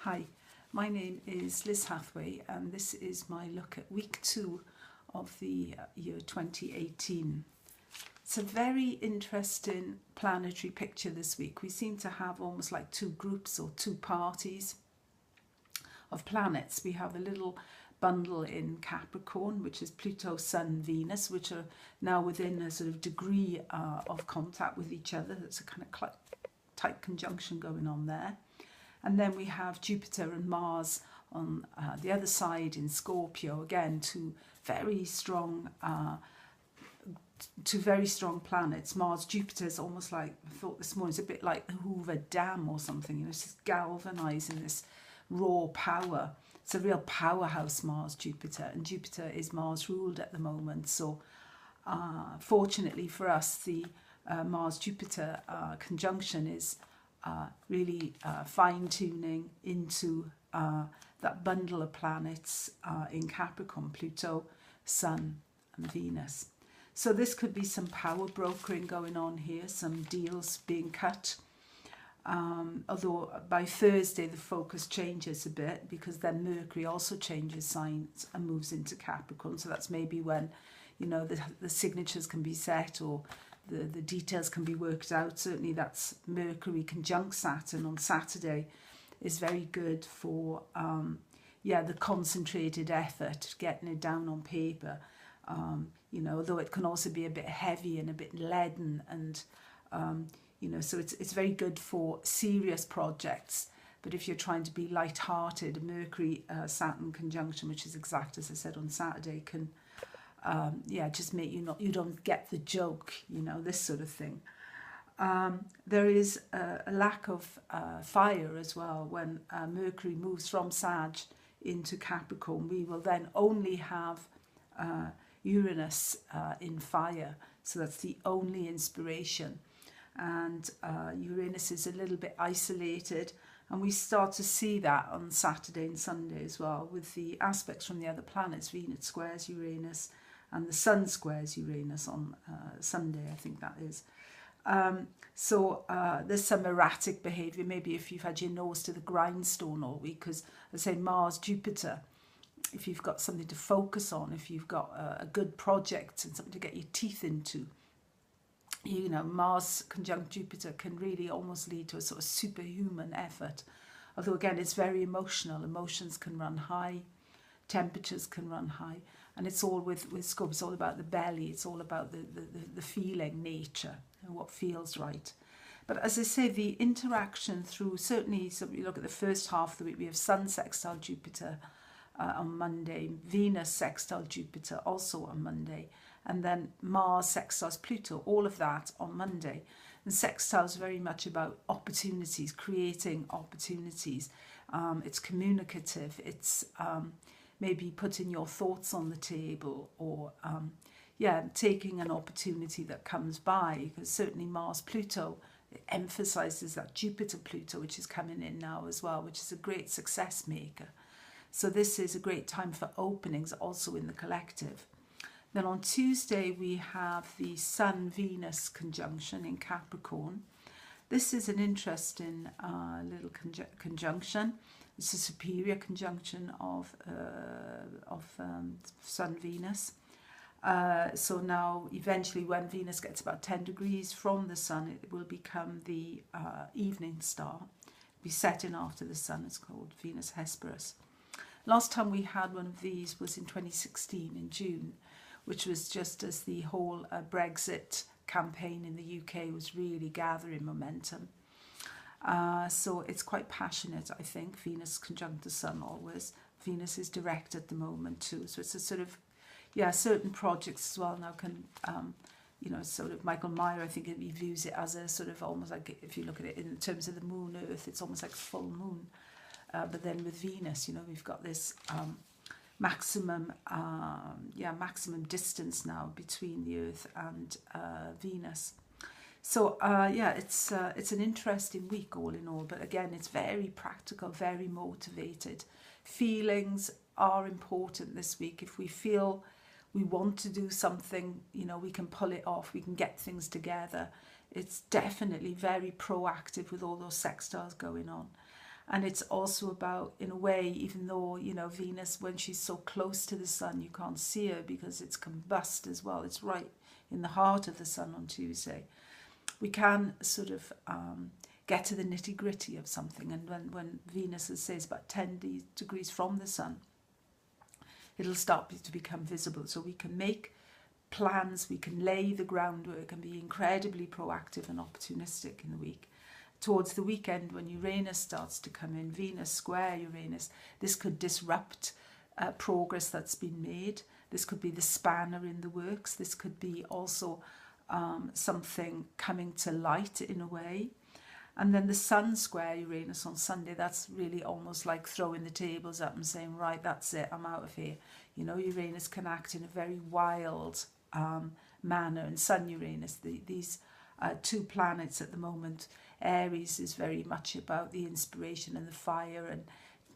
Hi, my name is Liz Hathway and this is my look at week 2 of the year 2018. It's a very interesting planetary picture this week. We seem to have almost like two groups or two parties of planets. We have a little bundle in Capricorn, which is Pluto, Sun, Venus, which are now within a sort of degree of contact with each other. There's a kind of tight conjunction going on there. And then we have Jupiter and Mars on the other side in Scorpio, again, two very strong planets. Mars, Jupiter is almost like, I thought this morning, it's a bit like the Hoover Dam or something, you know, it's just galvanizing this raw power. It's a real powerhouse, Mars, Jupiter, and Jupiter is Mars ruled at the moment. So fortunately for us, the Mars-Jupiter conjunction is really fine-tuning into that bundle of planets in Capricorn, Pluto, Sun and Venus. So this could be some power brokering going on here, some deals being cut. Although by Thursday the focus changes a bit, because then Mercury also changes signs and moves into Capricorn. So that's maybe when, you know, the signatures can be set or the details can be worked out. Certainly that's Mercury conjunct Saturn on Saturday is very good for the concentrated effort, getting it down on paper. You know, although it can also be a bit heavy and a bit leaden, and you know, so it's very good for serious projects. But if you're trying to be light-hearted, a Mercury Saturn conjunction, which is exact as I said on Saturday, can just make you don't get the joke, you know, this sort of thing. There is a lack of fire as well. When Mercury moves from Sag into Capricorn, we will then only have Uranus in fire. So that's the only inspiration. And Uranus is a little bit isolated. And we start to see that on Saturday and Sunday as well, with the aspects from the other planets. Venus squares Uranus and the Sun squares Uranus on Sunday, I think that is. So there's some erratic behaviour, maybe if you've had your nose to the grindstone all week, because I say Mars, Jupiter, if you've got something to focus on, if you've got a good project and something to get your teeth into, you know, Mars conjunct Jupiter can really almost lead to a sort of superhuman effort. Although again, it's very emotional. Emotions can run high, temperatures can run high, and it's all with Scorpio. It's all about the belly. It's all about the feeling nature and what feels right. But as I say, the interaction through, certainly, so we look at the first half of the week, we have Sun sextile Jupiter on Monday, Venus sextile Jupiter also on Monday, and then Mars sextiles Pluto, all of that on Monday. And sextile is very much about opportunities, creating opportunities. It's communicative. It's maybe putting your thoughts on the table, or taking an opportunity that comes by, because certainly Mars Pluto emphasizes that Jupiter Pluto, which is coming in now as well, which is a great success maker. So this is a great time for openings also in the collective. Then on Tuesday we have the Sun Venus conjunction in Capricorn. This is an interesting little conjunction. It's a superior conjunction of Sun Venus. So now eventually when Venus gets about 10 degrees from the Sun, it will become the evening star. It'll be setting after the Sun. It's called Venus Hesperus. Last time we had one of these was in 2016 in June, which was just as the whole Brexit campaign in the UK was really gathering momentum. So it's quite passionate, I think. Venus conjunct the Sun always. Venus is direct at the moment too. So it's a sort of, certain projects as well now can, you know, sort of Michael Meyer, I think he views it as a sort of almost like, if you look at it in terms of the moon, Earth, it's almost like full moon. But then with Venus, you know, we've got this maximum distance now between the Earth and Venus. So it's an interesting week all in all. But again, it's very practical, very motivated. Feelings are important this week. If we feel we want to do something, you know, we can pull it off. We can get things together. It's definitely very proactive with all those sextiles going on. And it's also about, in a way, even though, you know, Venus, when she's so close to the sun, you can't see her because it's combust as well. It's right in the heart of the sun on Tuesday. We can sort of get to the nitty-gritty of something. And when Venus, as says, about 10 degrees from the sun, it'll start to become visible. So we can make plans, we can lay the groundwork and be incredibly proactive and opportunistic in the week. Towards the weekend, when Uranus starts to come in, Venus square Uranus, this could disrupt progress that's been made. This could be the spanner in the works. This could be also something coming to light in a way. And then the Sun square Uranus on Sunday, that's really almost like throwing the tables up and saying, right, that's it, I'm out of here. You know, Uranus can act in a very wild manner. And Sun Uranus, these two planets at the moment, Aries is very much about the inspiration and the fire, and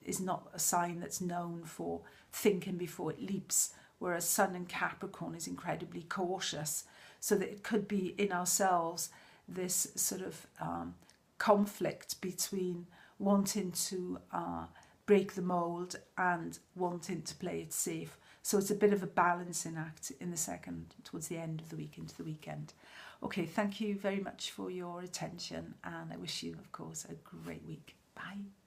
is not a sign that's known for thinking before it leaps, whereas Sun and Capricorn is incredibly cautious. So that it could be in ourselves this sort of conflict between wanting to break the mold and wanting to play it safe. So it's a bit of a balancing act in the second, towards the end of the week, into the weekend. Okay, thank you very much for your attention, and I wish you, of course, a great week. Bye.